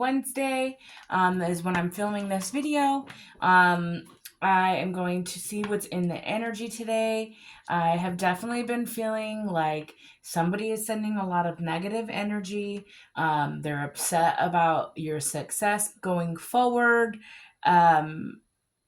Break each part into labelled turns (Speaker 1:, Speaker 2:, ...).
Speaker 1: Wednesday is when I'm filming this video. Um, I am going to see what's in the energy today. I have definitely been feeling like somebody is sending a lot of negative energy. They're upset about your success going forward. Um,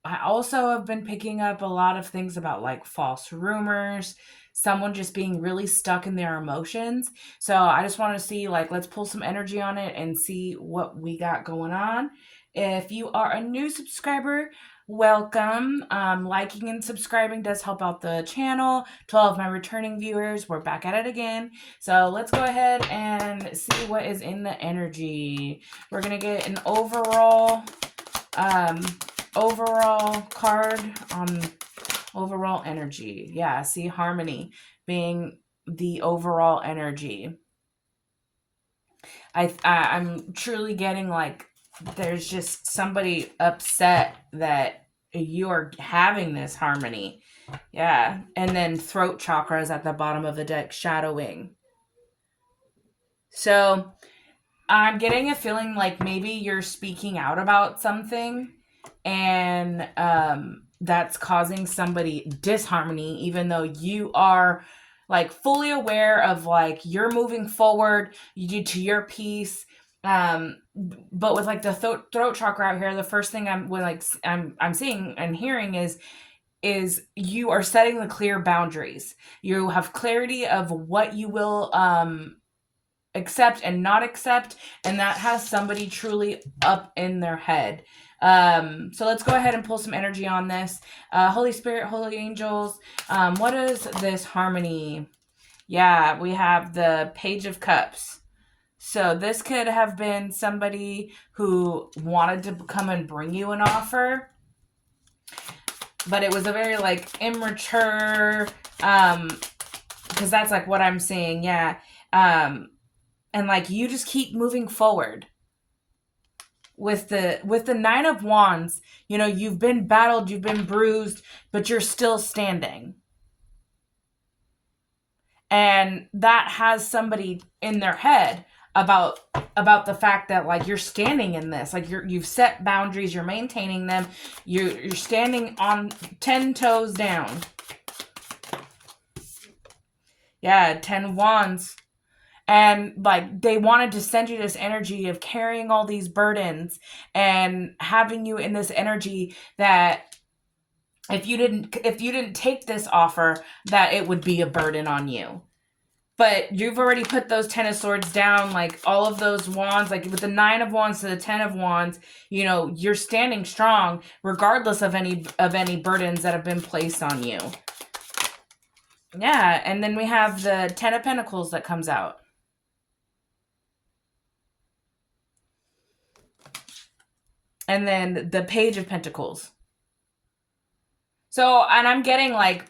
Speaker 1: I also have been picking up a lot of things about like false rumors, someone just being really stuck in their emotions. So I just want to see, like, let's pull some energy on it and see what we got going on. If you are a new subscriber, welcome. Liking and subscribing does help out the channel. To all of my returning viewers, we're back at it again. So let's go ahead and see what is in the energy. We're going to get an overall card on overall energy. Yeah, see, harmony being the overall energy. I'm truly getting like there's just somebody upset that you're having this harmony. Yeah, and then throat chakra is at the bottom of the deck, shadowing. So I'm getting a feeling like maybe you're speaking out about something, and that's causing somebody disharmony, even though you are like fully aware of like you're moving forward, you do to your piece. But with like the throat chakra out here, the first thing I'm seeing and hearing is you are setting the clear boundaries. You have clarity of what you will accept and not accept, and that has somebody truly up in their head. So let's go ahead and pull some energy on this. Holy Spirit, holy angels, what is this harmony? Yeah, we have the Page of Cups. So this could have been somebody who wanted to come and bring you an offer, but it was a very like immature, because that's like what I'm seeing. Yeah. And like you just keep moving forward with the Nine of Wands. You know, you've been battled, you've been bruised, but you're still standing, and that has somebody in their head about the fact that like you're standing in this, like you've set boundaries, you're maintaining them, you're standing on 10 toes down. Yeah, 10 wands. And like they wanted to send you this energy of carrying all these burdens and having you in this energy that if you didn't take this offer, that it would be a burden on you. But you've already put those 10 of swords down, like all of those wands, like with the 9 of wands to the 10 of wands, you know, you're standing strong regardless of any burdens that have been placed on you. Yeah, and then we have the 10 of pentacles that comes out. And then the Page of Pentacles. So, and I'm getting like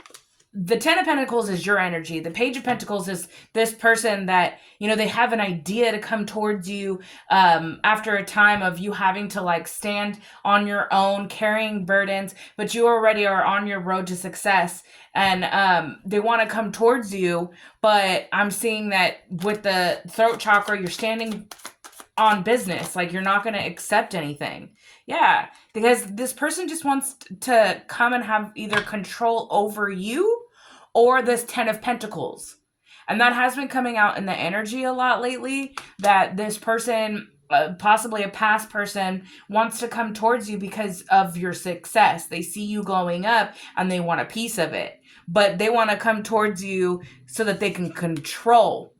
Speaker 1: the 10 of Pentacles is your energy. The Page of Pentacles is this person that, you know, they have an idea to come towards you after a time of you having to like stand on your own, carrying burdens, but you already are on your road to success. And they want to come towards you, but I'm seeing that with the throat chakra, you're standing on business. Like you're not going to accept anything. Yeah, because this person just wants to come and have either control over you or this 10 of Pentacles. And that has been coming out in the energy a lot lately, that this person, possibly a past person, wants to come towards you because of your success. They see you glowing up and they want a piece of it. But they want to come towards you so that they can control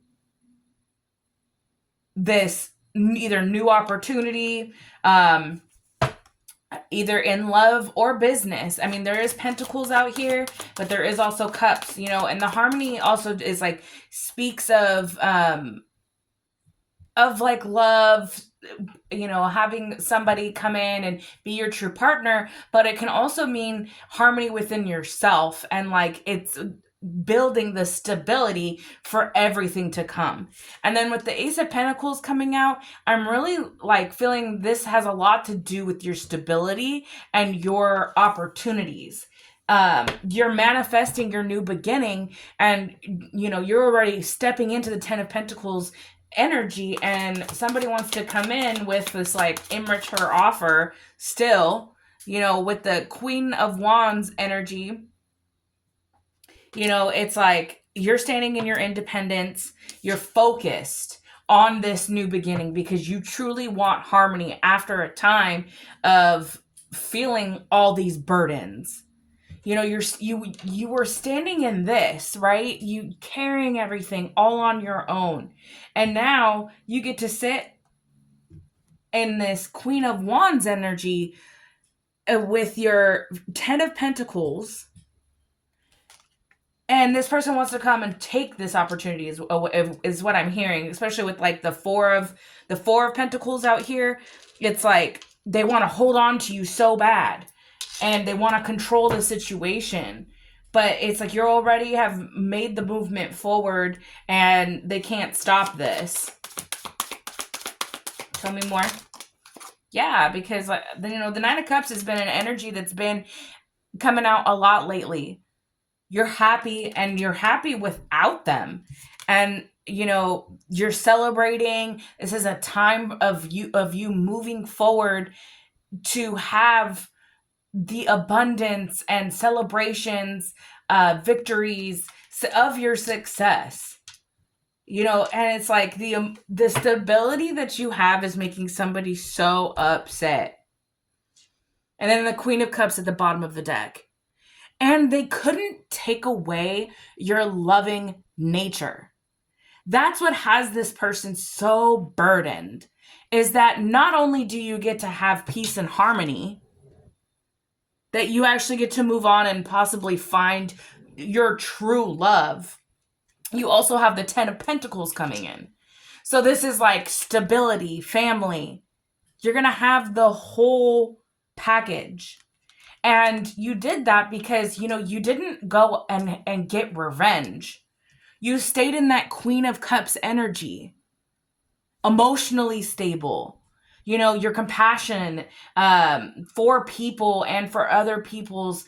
Speaker 1: this either new opportunity, either in love or business. I mean, there is pentacles out here, but there is also cups, you know, and the harmony also is like speaks of like love, you know, having somebody come in and be your true partner, but it can also mean harmony within yourself, and like it's building the stability for everything to come. And then with the Ace of Pentacles coming out, I'm really like feeling this has a lot to do with your stability and your opportunities. You're manifesting your new beginning, and you know, you're already stepping into the 10 of Pentacles energy and somebody wants to come in with this like immature offer still, with the Queen of Wands energy, it's like you're standing in your independence, you're focused on this new beginning because you truly want harmony after a time of feeling all these burdens. You were standing in this, right? You carrying everything all on your own. And now you get to sit in this Queen of Wands energy with your 10 of Pentacles, and this person wants to come and take this opportunity is what I'm hearing, especially with like the four of Pentacles out here. It's like they want to hold on to you so bad and they want to control the situation, but it's like you already have made the movement forward and they can't stop this. Tell me more. Yeah, because the Nine of Cups has been an energy that's been coming out a lot lately. You're happy, and you're happy without them, and you're celebrating. This is a time of you moving forward to have the abundance and celebrations, victories of your success. And it's like the stability that you have is making somebody so upset. And then the Queen of Cups at the bottom of the deck. And they couldn't take away your loving nature. That's what has this person so burdened, is that not only do you get to have peace and harmony, that you actually get to move on and possibly find your true love, you also have the 10 of Pentacles coming in. So this is like stability, family. You're going to have the whole package. And you did that because, you didn't go and get revenge. You stayed in that Queen of Cups energy. Emotionally stable. Your compassion for people and for other people's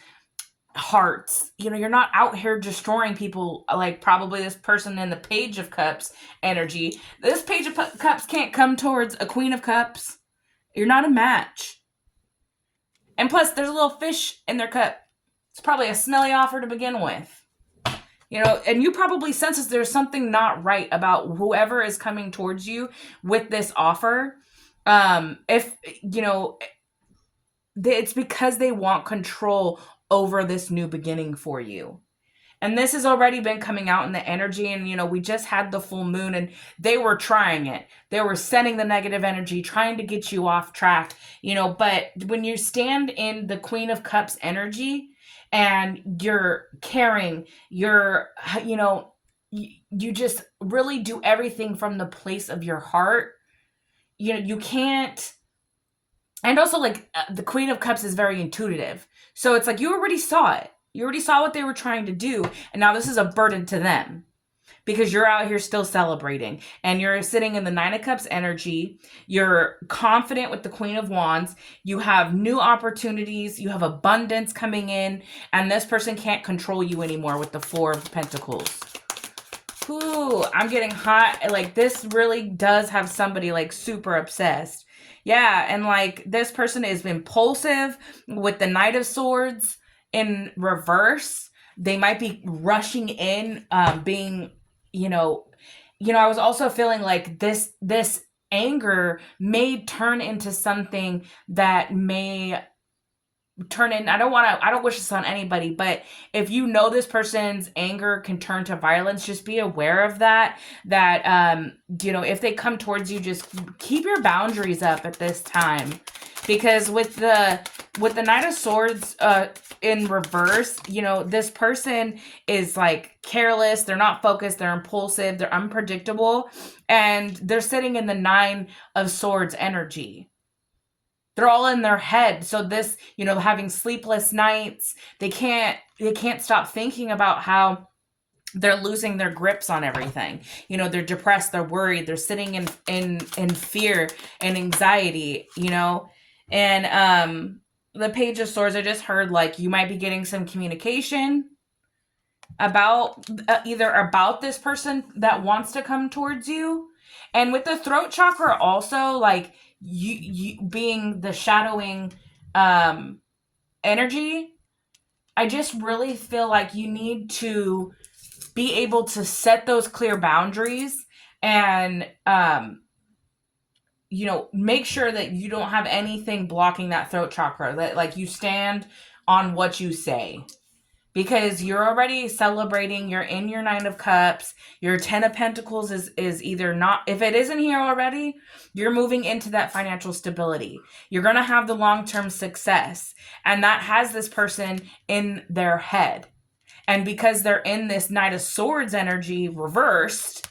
Speaker 1: hearts. You're not out here destroying people like probably this person in the Page of Cups energy. This Page of Cups can't come towards a Queen of Cups. You're not a match. And plus, there's a little fish in their cup. It's probably a smelly offer to begin with. And you probably sense there's something not right about whoever is coming towards you with this offer. It's because they want control over this new beginning for you. And this has already been coming out in the energy. And, we just had the full moon and they were trying it. They were sending the negative energy, trying to get you off track, but when you stand in the Queen of Cups energy and you're caring, you're, you just really do everything from the place of your heart. You can't. And also the Queen of Cups is very intuitive. So it's like you already saw it. You already saw what they were trying to do, and now this is a burden to them because you're out here still celebrating, and you're sitting in the Nine of Cups energy. You're confident with the Queen of Wands. You have new opportunities. You have abundance coming in, and this person can't control you anymore with the Four of Pentacles. Ooh, I'm getting hot. This really does have somebody super obsessed. Yeah, and this person is impulsive with the Knight of Swords in reverse. They might be rushing in, being, I was also feeling like this anger may turn into something that may turn in. I don't wish this on anybody, but if this person's anger can turn to violence, just be aware of that, if they come towards you, just keep your boundaries up at this time, because with the Knight of Swords in reverse, this person is careless, they're not focused, they're impulsive, they're unpredictable, and they're sitting in the Nine of Swords energy. They're all in their head. So this, having sleepless nights, they can't stop thinking about how they're losing their grips on everything. They're depressed, they're worried, they're sitting in fear and anxiety, and the Page of Swords, I just heard you might be getting some communication about either about this person that wants to come towards you, And with the throat chakra also, like you being the shadowing um energy, I just really feel like you need to be able to set those clear boundaries and make sure that you don't have anything blocking that throat chakra, that like you stand on what you say, because you're already celebrating. You're in your 9 of Cups. Your 10 of Pentacles is either not, if it isn't here already, you're moving into that financial stability. You're going to have the long-term success, and that has this person in their head. And because they're in this Knight of Swords energy reversed,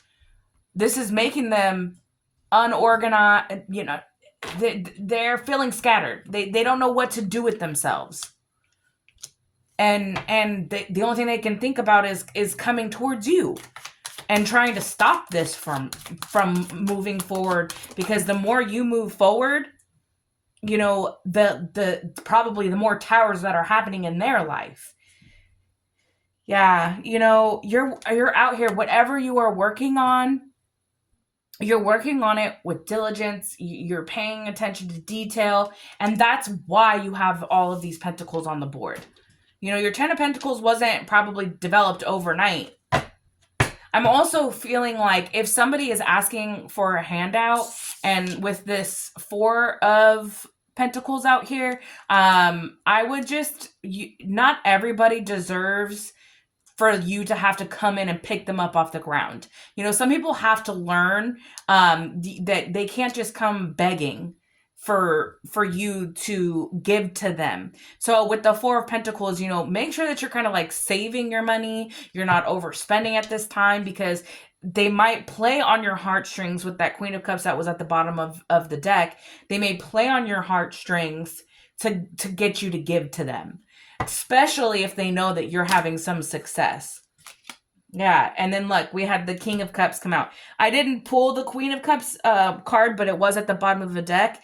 Speaker 1: this is making them unorganized. They're feeling scattered. They don't know what to do with themselves. And the only thing they can think about is coming towards you and trying to stop this from moving forward. Because the more you move forward, the probably the more towers that are happening in their life. Yeah, you're out here, whatever you are working on, you're working on it with diligence. You're paying attention to detail, and that's why you have all of these pentacles on the board. Your 10 of Pentacles wasn't probably developed overnight. I'm also feeling like if somebody is asking for a handout, and with this 4 of Pentacles out here, I would not everybody deserves for you to have to come in and pick them up off the ground. Some people have to learn that they can't just come begging for you to give to them. So with the 4 of Pentacles, make sure that you're kind of like saving your money. You're not overspending at this time, because they might play on your heartstrings with that Queen of Cups that was at the bottom of the deck. They may play on your heartstrings to get you to give to them, especially if they know that you're having some success. Yeah, and then look, we had the King of Cups come out. I didn't pull the Queen of Cups card, but it was at the bottom of the deck.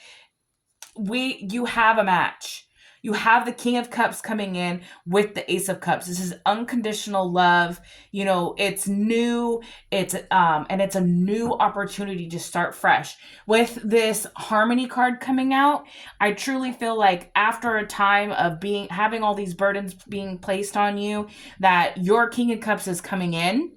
Speaker 1: You have a match. You have the King of Cups coming in with the Ace of Cups. This is unconditional love. It's new. It's and it's a new opportunity to start fresh. With this Harmony card coming out, I truly feel like after a time of having all these burdens being placed on you, that your King of Cups is coming in.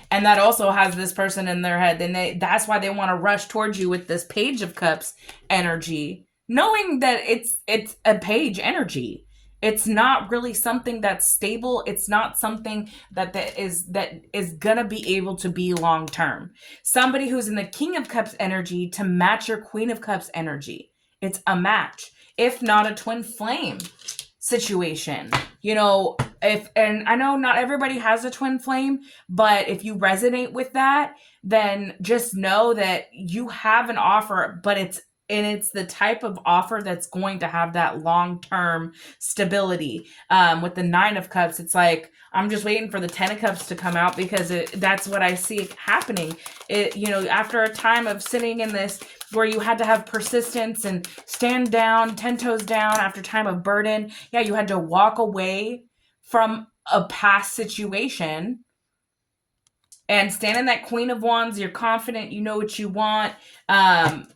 Speaker 1: And that also has this person in their head. Then that's why they want to rush towards you with this Page of Cups energy, knowing that it's a page energy. It's not really something that's stable. It's not something that is gonna be able to be long term. Somebody who's in the King of Cups energy to match your Queen of Cups energy. It's a match, if not a twin flame situation. And I know not everybody has a twin flame, but if you resonate with that, then just know that you have an offer, but it's the type of offer that's going to have that long-term stability. With the 9 of Cups, it's like, I'm just waiting for the 10 of Cups to come out, because that's what I see happening. After a time of sitting in this, where you had to have persistence and stand down, 10 toes down after time of burden. Yeah, you had to walk away from a past situation and stand in that Queen of Wands. You're confident, you know what you want, and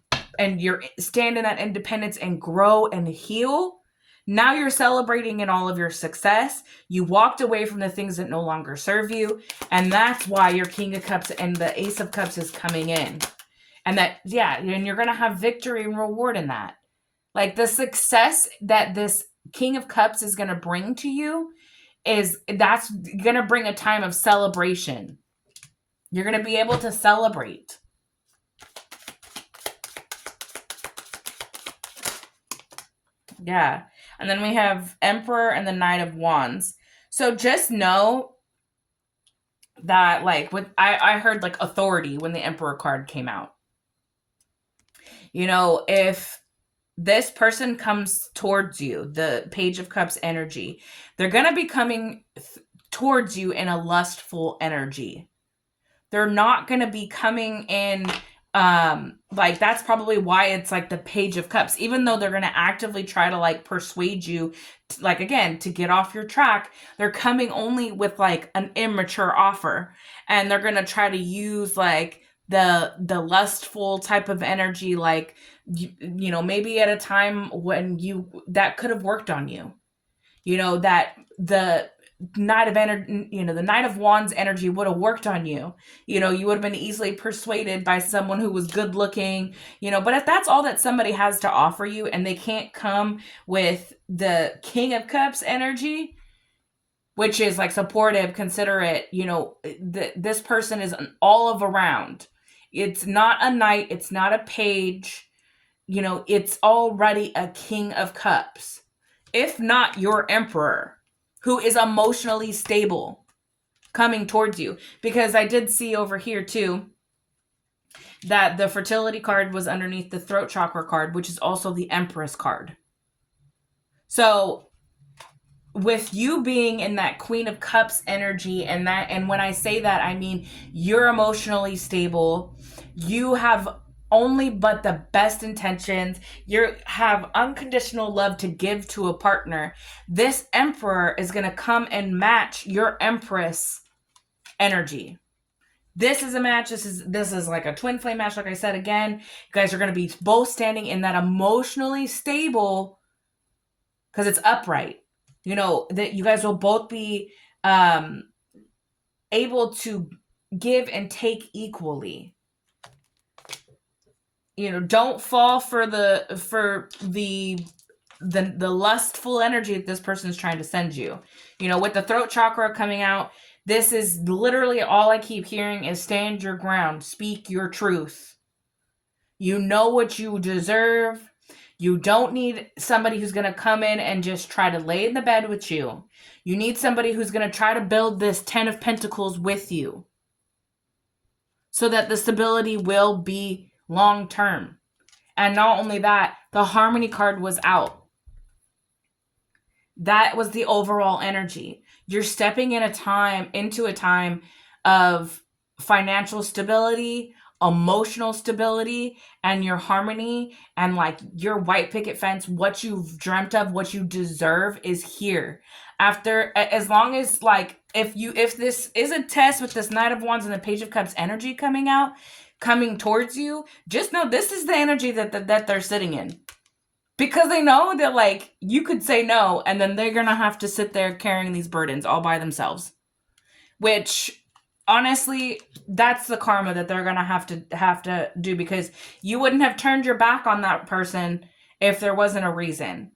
Speaker 1: you're standing that independence and grow and heal. Now you're celebrating in all of your success. You walked away from the things that no longer serve you, and that's why your King of Cups and the Ace of Cups is coming in. And and you're going to have victory and reward in that. Like, the success that this King of Cups is going to bring to you that's going to bring a time of celebration. You're going to be able to celebrate. Yeah. And then we have Emperor and the Knight of Wands. So just know that, like, I heard like authority when the Emperor card came out. If this person comes towards you, the Page of Cups energy, they're going to be coming towards you in a lustful energy. They're not going to be coming in like, that's probably why it's like the Page of Cups. Even though they're going to actively try to like persuade you, like, again, to get off your track, they're coming only with like an immature offer, and they're going to try to use like the lustful type of energy, like maybe at a time when that could have worked on you, that the Knight of Energy, the Knight of Wands energy would have worked on you. You would have been easily persuaded by someone who was good looking, but if that's all that somebody has to offer you and they can't come with the King of Cups energy, which is like supportive, considerate, this person is an olive around. It's not a knight, it's not a page, it's already a King of Cups. If not your emperor, who is emotionally stable, coming towards you. Because I did see over here too that the fertility card was underneath the throat chakra card, which is also the Empress card. So with you being in that Queen of Cups energy, and when I say that, I mean you're emotionally stable, you have only but the best intentions, you have unconditional love to give to a partner. This Emperor is going to come and match your Empress energy. This is a match. This is like a twin flame match. Like I said, again, you guys are going to be both standing in that emotionally stable, because it's upright. That you guys will both be able to give and take equally. Don't fall for the lustful energy that this person is trying to send you. With the throat chakra coming out, this is literally all I keep hearing is stand your ground, speak your truth. You know what you deserve. You don't need somebody who's going to come in and just try to lay in the bed with you. You need somebody who's going to try to build this 10 of Pentacles with you, so that the stability will be long term. And not only that, the Harmony card was out. That was the overall energy. You're stepping into a time of financial stability, emotional stability, and your harmony, and like your white picket fence, what you've dreamt of, what you deserve is here. As long as, like, if this is a test with this Knight of Wands and the Page of Cups energy coming towards you, just know this is the energy that they're sitting in. Because they know that, like, you could say no, and then they're going to have to sit there carrying these burdens all by themselves. Which, honestly, that's the karma that they're going to have to do, because you wouldn't have turned your back on that person if there wasn't a reason.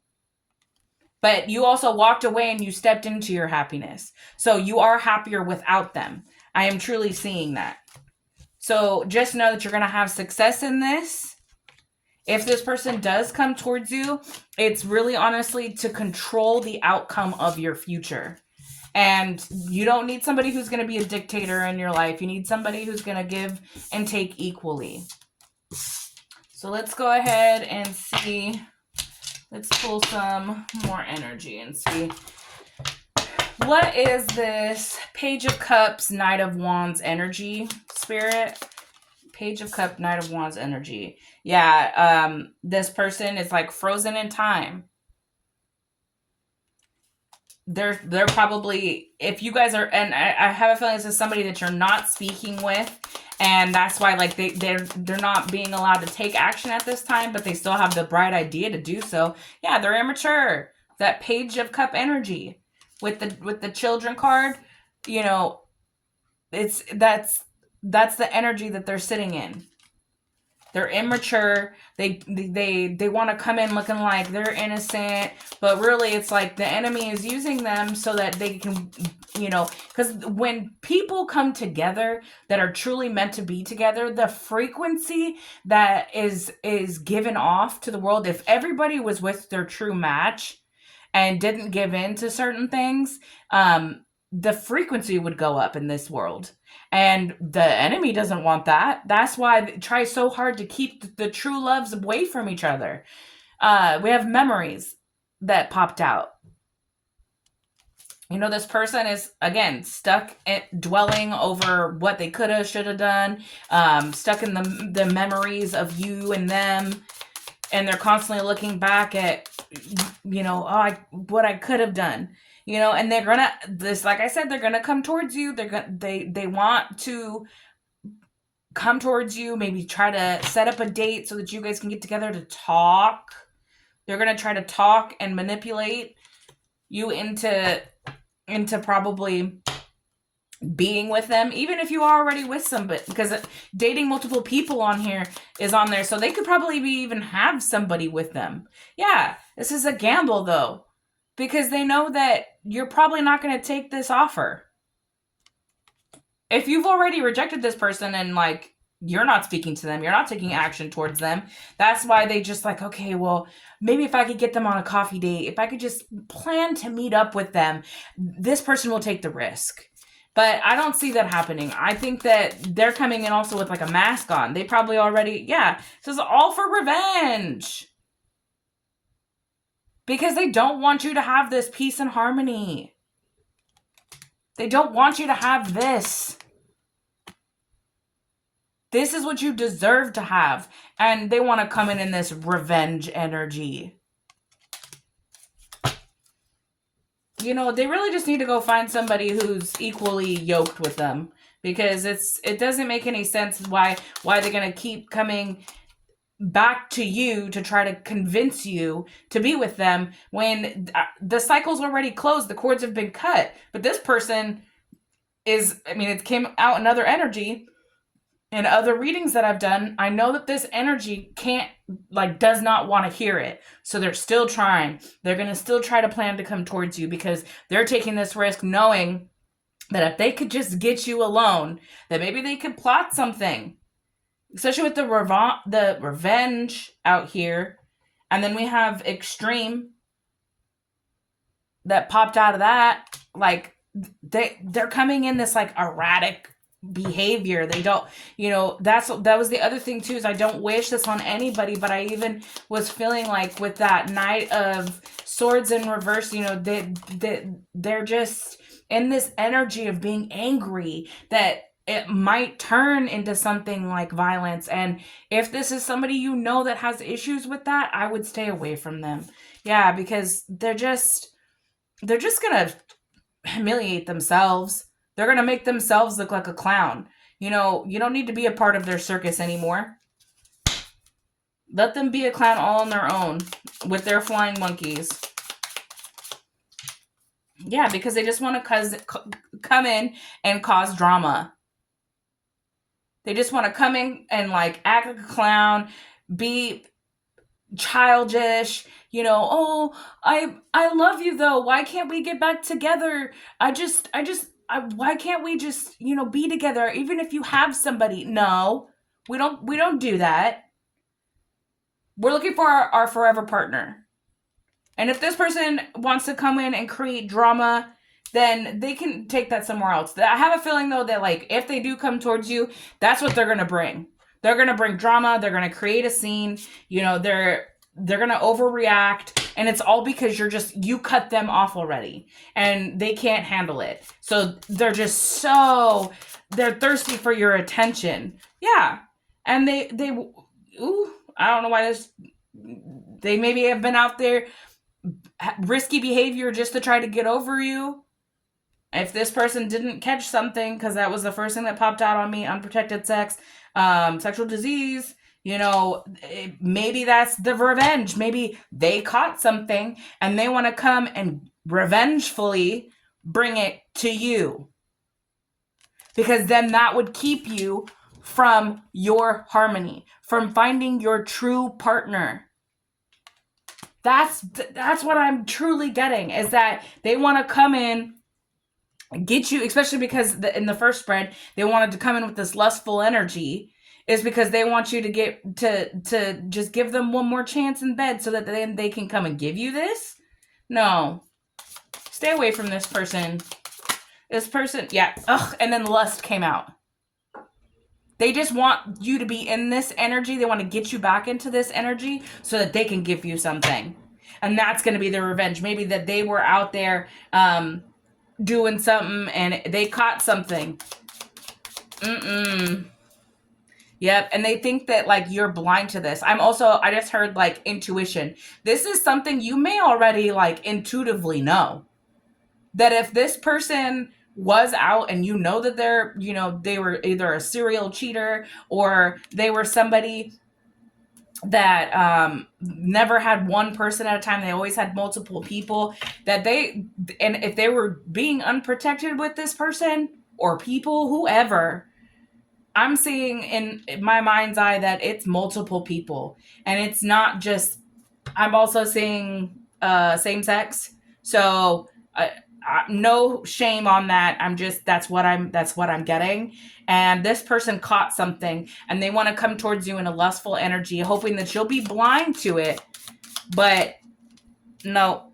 Speaker 1: But you also walked away and you stepped into your happiness. So you are happier without them. I am truly seeing that. So just know that you're going to have success in this. If this person does come towards you, it's really honestly to control the outcome of your future. And you don't need somebody who's going to be a dictator in your life. You need somebody who's going to give and take equally. So let's go ahead and see. Let's pull some more energy and see. What is this Page of Cups, Knight of Wands energy, Spirit? Page of Cups, Knight of Wands energy. Yeah, this person is like frozen in time. They're probably, if you guys are, and I have a feeling this is somebody that you're not speaking with, and that's why, like, they're not being allowed to take action at this time, but they still have the bright idea to do so. Yeah, they're immature. That Page of Cup energy with the Children card, that's the energy that they're sitting in. They're immature. They want to come in looking like they're innocent, but really it's like the enemy is using them so that they can, because when people come together that are truly meant to be together, the frequency that is given off to the world, if everybody was with their true match and didn't give in to certain things, the frequency would go up in this world. And the enemy doesn't want that. That's why they try so hard to keep the true loves away from each other. We have memories that popped out. This person is, again, stuck dwelling over what they could have, should have done, stuck in the memories of you and them. And they're constantly looking back at, what I could have done. And they're like I said, they're gonna come towards you. They want to come towards you, maybe try to set up a date so that you guys can get together to talk. They're going to try to talk and manipulate you into probably being with them, even if you are already with somebody, because dating multiple people on here is on there, so they could probably even have somebody with them. Yeah, this is a gamble though, because they know that you're probably not going to take this offer. If you've already rejected this person and like you're not speaking to them, you're not taking action towards them, that's why they just like, okay, well, maybe if I could get them on a coffee date, if I could just plan to meet up with them, this person will take the risk. But I don't see that happening. I think that they're coming in also with like a mask on. They probably already, yeah, this is all for revenge. Because they don't want you to have this peace and harmony. They don't want you to have this. This is what you deserve to have. And they want to come in this revenge energy. You know, they really just need to go find somebody who's equally yoked with them, because it doesn't make any sense why they're going to keep coming back to you to try to convince you to be with them when the cycle's already closed, the cords have been cut. But this person is, I mean, it came out in other energy. In other readings that I've done, I know that this energy does not want to hear it. So they're still trying. They're going to still try to plan to come towards you because they're taking this risk knowing that if they could just get you alone, that maybe they could plot something. Especially with the revenge out here. And then we have extreme that popped out of that. Like, they're coming in this like erratic behavior. They don't, that was the other thing too, is I don't wish this on anybody, but I even was feeling like with that Knight of Swords in reverse, they're just in this energy of being angry that it might turn into something like violence. And if this is somebody that has issues with that, I would stay away from them. Yeah, because they're just gonna humiliate themselves. They're going to make themselves look like a clown. You don't need to be a part of their circus anymore. Let them be a clown all on their own with their flying monkeys. Yeah, because they just want to come in and cause drama. They just want to come in and like act like a clown, be childish, oh, I love you though. Why can't we get back together? Why can't we just, be together even if you have somebody? No, we don't do that. We're looking for our forever partner. And if this person wants to come in and create drama, then they can take that somewhere else. I have a feeling though that like if they do come towards you, that's what they're going to bring. They're going to bring drama. They're going to create a scene. They're going to overreact. And it's all because you cut them off already. And they can't handle it. So they're they're thirsty for your attention. Yeah. And I don't know why they maybe have been out there risky behavior just to try to get over you. If this person didn't catch something, because that was the first thing that popped out on me, unprotected sex, sexual disease, maybe that's the revenge. Maybe they caught something and they want to come and revengefully bring it to you. Because then that would keep you from your harmony, from finding your true partner. That's what I'm truly getting, is that they want to come in, get you, especially because in the first spread, they wanted to come in with this lustful energy, is because they want you to get to just give them one more chance in bed so that then they can come and give you this. No. Stay away from this person. This person, yeah. Ugh, and then lust came out. They just want you to be in this energy. They want to get you back into this energy so that they can give you something. And that's going to be their revenge. Maybe that they were out there doing something and they caught something. Yep. And they think that like you're blind to this. I just heard like intuition. This is something you may already like intuitively know. That if this person was out and you know that they're, they were either a serial cheater or they were somebody that never had one person at a time, they always had multiple people, that they, and if they were being unprotected with this person or people, whoever, I'm seeing in my mind's eye that it's multiple people, and it's not just. I'm also seeing same sex, so no shame on that. I'm just that's what I'm getting, and this person caught something, and they want to come towards you in a lustful energy, hoping that you'll be blind to it. But no,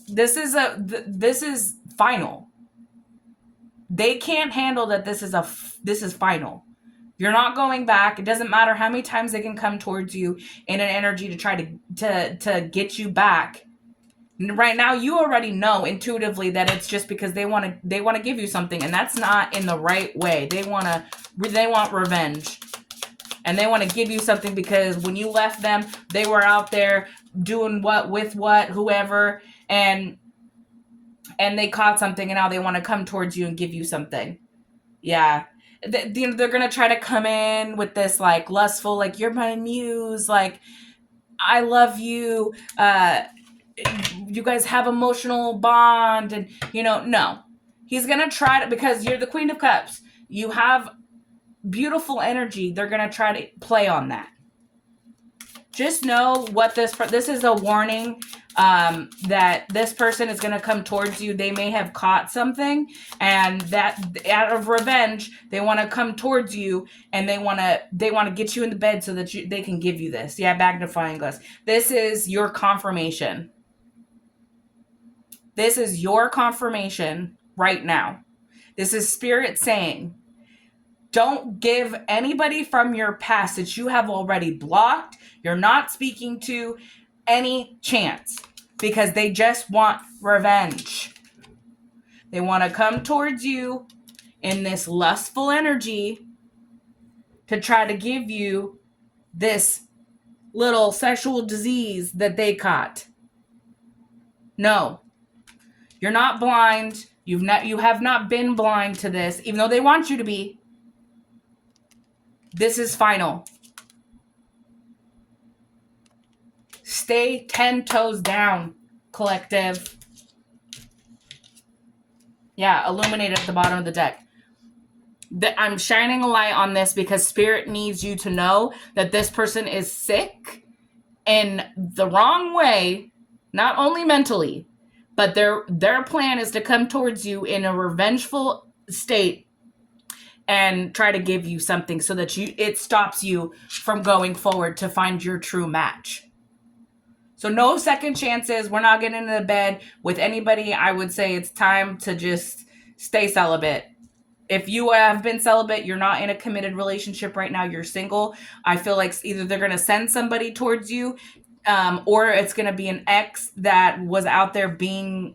Speaker 1: this is final. They can't handle that. This is final. You're not going back. It doesn't matter how many times they can come towards you in an energy to try to get you back. Right now, you already know intuitively that it's just because they want to give you something, and that's not in the right way. They want revenge, and they want to give you something because when you left them, they were out there doing what with what whoever, and they caught something, and now they want to come towards you and give you something. Yeah. They're gonna try to come in with this like lustful, like you're my muse, like I love you, you guys have emotional bond, and no, he's gonna try to, because you're the Queen of Cups, you have beautiful energy. They're gonna try to play on that. Just know what this is a warning, that this person is going to come towards you. They may have caught something, and that out of revenge, they want to come towards you, and they want to get you in the bed so that they can give you this. Yeah, magnifying glass. This is your confirmation. This is your confirmation right now. This is spirit saying, don't give anybody from your past that you have already blocked, you're not speaking to, any chance, because they just want revenge. They want to come towards you in this lustful energy to try to give you this little sexual disease that they caught. No, you're not blind. You have not been blind to this, even though they want you to be. This is final. Stay 10 toes down, collective. Yeah, illuminate at the bottom of the deck. I'm shining a light on this because spirit needs you to know that this person is sick in the wrong way, not only mentally, but their plan is to come towards you in a revengeful state and try to give you something so that it stops you from going forward to find your true match. So no second chances. We're not getting into bed with anybody. I would say it's time to just stay celibate. If you have been celibate, you're not in a committed relationship right now, you're single, I feel like either they're going to send somebody towards you, or it's going to be an ex that was out there being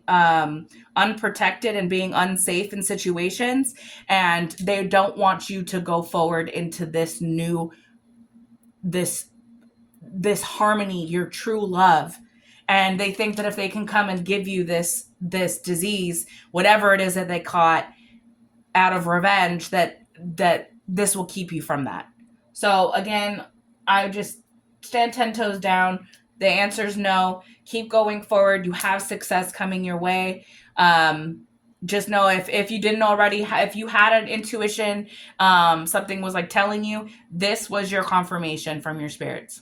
Speaker 1: unprotected and being unsafe in situations, and they don't want you to go forward into this harmony, your true love. And they think that if they can come and give you this disease, whatever it is that they caught, out of revenge, that this will keep you from that. So again, I just stand 10 toes down. The answer is no. Keep going forward. You have success coming your way. Just know if you didn't already, if you had an intuition, something was like telling you, this was your confirmation from your spirits,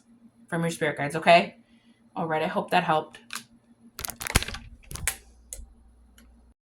Speaker 1: from your spirit guides. Okay. All right. I hope that helped.